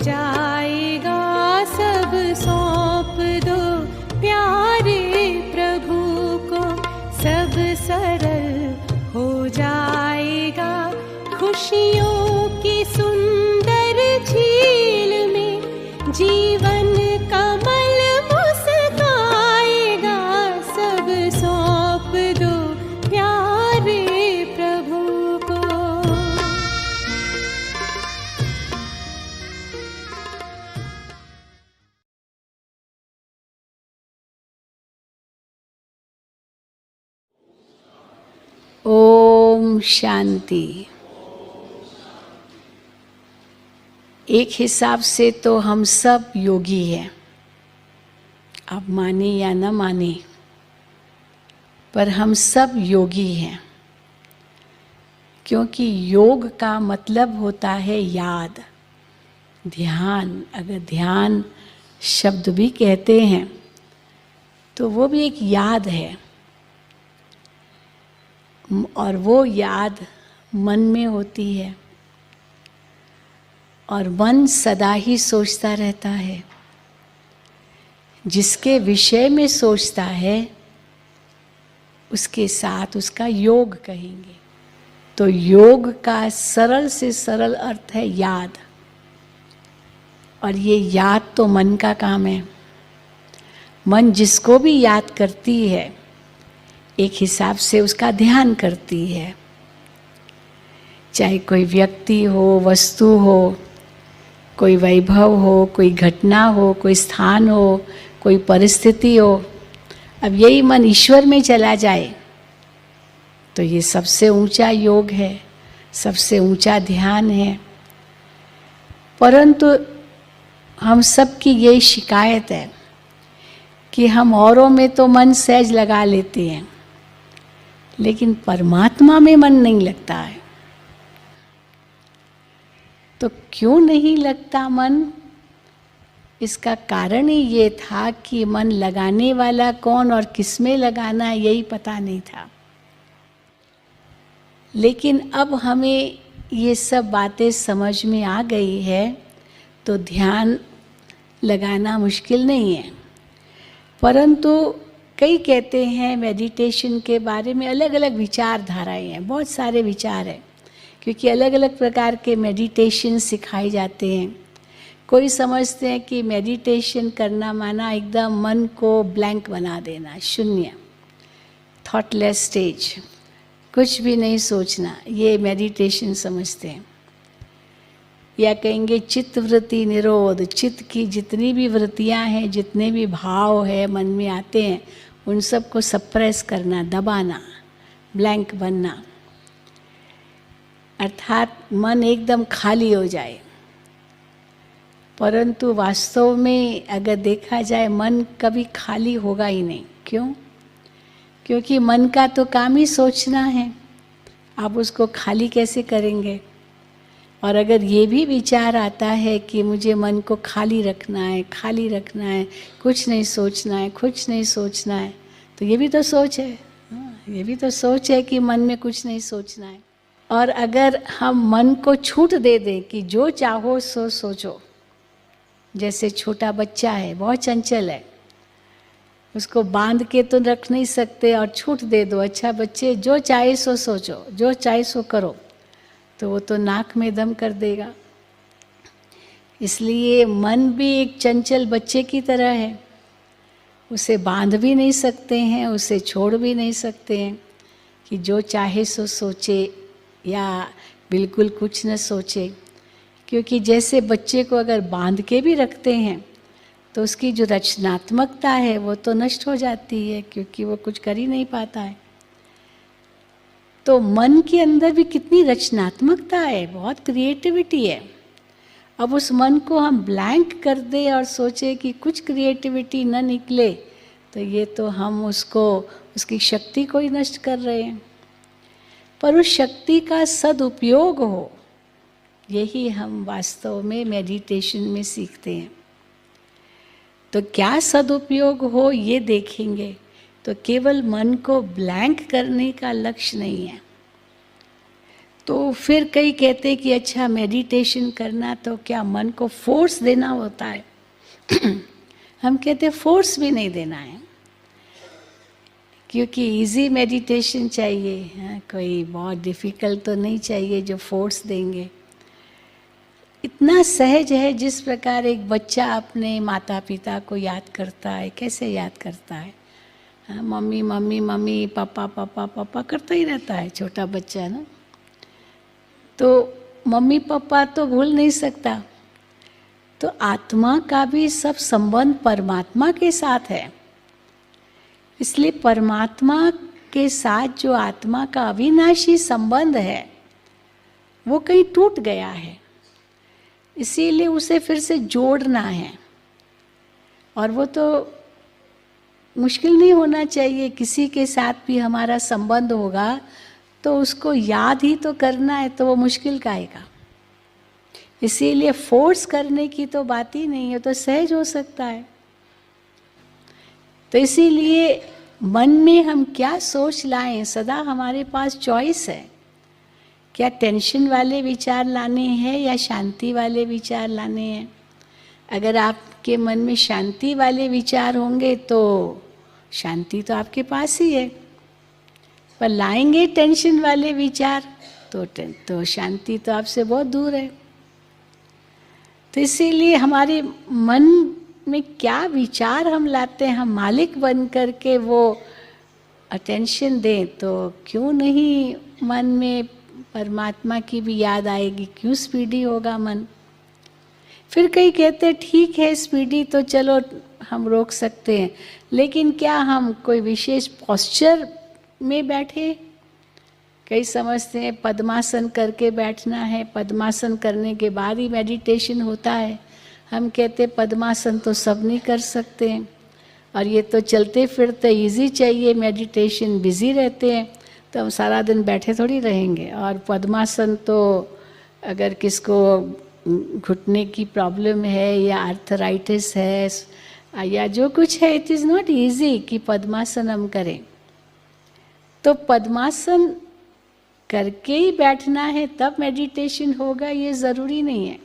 जाएगा। सब सौंप दो प्यारे प्रभु को, सब सरल हो जाएगा। खुशियों की सुंदर झील में जीवन कमल मुस्काएगा। सब सौंप दो प्यारे प्रभु को। ओम शांति। एक हिसाब से तो हम सब योगी हैं, आप माने या न माने, पर हम सब योगी हैं। क्योंकि योग का मतलब होता है याद, ध्यान। अगर ध्यान शब्द भी कहते हैं तो वो भी एक याद है, और वो याद मन में होती है, और मन सदा ही सोचता रहता है। जिसके विषय में सोचता है उसके साथ उसका योग कहेंगे। तो योग का सरल से सरल अर्थ है याद, और ये याद तो मन का काम है। मन जिसको भी याद करती है एक हिसाब से उसका ध्यान करती है। चाहे कोई व्यक्ति हो, वस्तु हो, कोई वैभव हो, कोई घटना हो, कोई स्थान हो, कोई परिस्थिति हो। अब यही मन ईश्वर में चला जाए तो ये सबसे ऊंचा योग है, सबसे ऊंचा ध्यान है। परंतु हम सब की यही शिकायत है कि हम औरों में तो मन सहज लगा लेते हैं, लेकिन परमात्मा में मन नहीं लगता है। तो क्यों नहीं लगता मन? इसका कारण ही ये था कि मन लगाने वाला कौन और किस में लगाना है यही पता नहीं था। लेकिन अब हमें ये सब बातें समझ में आ गई है, तो ध्यान लगाना मुश्किल नहीं है। परंतु कई कहते हैं मेडिटेशन के बारे में अलग अलग विचारधाराएं हैं, बहुत सारे विचार हैं, क्योंकि अलग अलग प्रकार के मेडिटेशन सिखाए जाते हैं। कोई समझते हैं कि मेडिटेशन करना माना एकदम मन को ब्लैंक बना देना, शून्य, थॉटलेस स्टेज, कुछ भी नहीं सोचना, ये मेडिटेशन समझते हैं। या कहेंगे चित्त वृत्ति निरोध, चित्त की जितनी भी वृत्तियां हैं, जितने भी भाव है मन में आते हैं, उन सबको सप्रेस करना, दबाना, ब्लैंक बनना, अर्थात मन एकदम खाली हो जाए। परंतु वास्तव में अगर देखा जाए मन कभी खाली होगा ही नहीं। क्यों? क्योंकि मन का तो काम ही सोचना है, आप उसको खाली कैसे करेंगे? और अगर ये भी विचार आता है कि मुझे मन को खाली रखना है, खाली रखना है, कुछ नहीं सोचना है, कुछ नहीं सोचना है, तो ये भी तो सोच है। ये भी तो सोच है कि मन में कुछ नहीं सोचना है। और अगर हम मन को छूट दे दें कि जो चाहो सो सोचो, जैसे छोटा बच्चा है, बहुत चंचल है, उसको बांध के तो रख नहीं सकते और छूट दे दो, अच्छा बच्चे जो चाहे सो सोचो, जो चाहे सो करो, तो वो तो नाक में दम कर देगा। इसलिए मन भी एक चंचल बच्चे की तरह है, उसे बांध भी नहीं सकते हैं, उसे छोड़ भी नहीं सकते हैं कि जो चाहे सो सोचे या बिल्कुल कुछ न सोचे। क्योंकि जैसे बच्चे को अगर बांध के भी रखते हैं तो उसकी जो रचनात्मकता है वो तो नष्ट हो जाती है, क्योंकि वो कुछ कर ही नहीं पाता है। तो मन के अंदर भी कितनी रचनात्मकता है, बहुत क्रिएटिविटी है। अब उस मन को हम ब्लैंक कर दें और सोचे कि कुछ क्रिएटिविटी न निकले, तो ये तो हम उसको, उसकी शक्ति को ही नष्ट कर रहे हैं। पर उस शक्ति का सदुपयोग हो, यही हम वास्तव में मेडिटेशन में सीखते हैं। तो क्या सदुपयोग हो ये देखेंगे। तो केवल मन को ब्लैंक करने का लक्ष्य नहीं है। तो फिर कई कहते कि अच्छा मेडिटेशन करना तो क्या मन को फोर्स देना होता है। हम कहते फोर्स भी नहीं देना है, क्योंकि इजी मेडिटेशन चाहिए, हाँ, कोई बहुत डिफ़िकल्ट तो नहीं चाहिए जो फोर्स देंगे। इतना सहज है जिस प्रकार एक बच्चा अपने माता पिता को याद करता है। कैसे याद करता है? हाँ, मम्मी मम्मी मम्मी, पापा पापा पापा करता ही रहता है छोटा बच्चा ना। तो मम्मी पापा तो भूल नहीं सकता, तो आत्मा का भी सब संबंध परमात्मा के साथ है। इसलिए परमात्मा के साथ जो आत्मा का अविनाशी संबंध है वो कहीं टूट गया है, इसीलिए उसे फिर से जोड़ना है। और वो तो मुश्किल नहीं होना चाहिए। किसी के साथ भी हमारा संबंध होगा तो उसको याद ही तो करना है, तो वो मुश्किल का आएगा। इसीलिए फोर्स करने की तो बात ही नहीं है, तो सहज हो सकता है। तो इसीलिए मन में हम क्या सोच लाएं, सदा हमारे पास चॉइस है। क्या टेंशन वाले विचार लाने हैं या शांति वाले विचार लाने हैं? अगर आपके मन में शांति वाले विचार होंगे तो शांति तो आपके पास ही है, पर लाएंगे टेंशन वाले विचार तो शांति तो आपसे बहुत दूर है। तो इसीलिए हमारे मन में क्या विचार हम लाते हैं, हम मालिक बन करके वो अटेंशन दें, तो क्यों नहीं मन में परमात्मा की भी याद आएगी, क्यों स्पीडी होगा मन। फिर कई कहते ठीक है स्पीडी तो चलो हम रोक सकते हैं, लेकिन क्या हम कोई विशेष पोस्चर में बैठे? कई समझते हैं पद्मासन करके बैठना है, पद्मासन करने के बाद ही मेडिटेशन होता है। हम कहते पद्मासन तो सब नहीं कर सकते हैं, और ये तो चलते फिरते इजी चाहिए मेडिटेशन, बिजी रहते हैं, तो हम सारा दिन बैठे थोड़ी रहेंगे। और पद्मासन तो अगर किसको घुटने की प्रॉब्लम है या आर्थराइटिस है या जो कुछ है, इट इज़ नॉट इजी कि पद्मासन हम करें। तो पद्मासन करके ही बैठना है तब मेडिटेशन होगा, ये ज़रूरी नहीं है।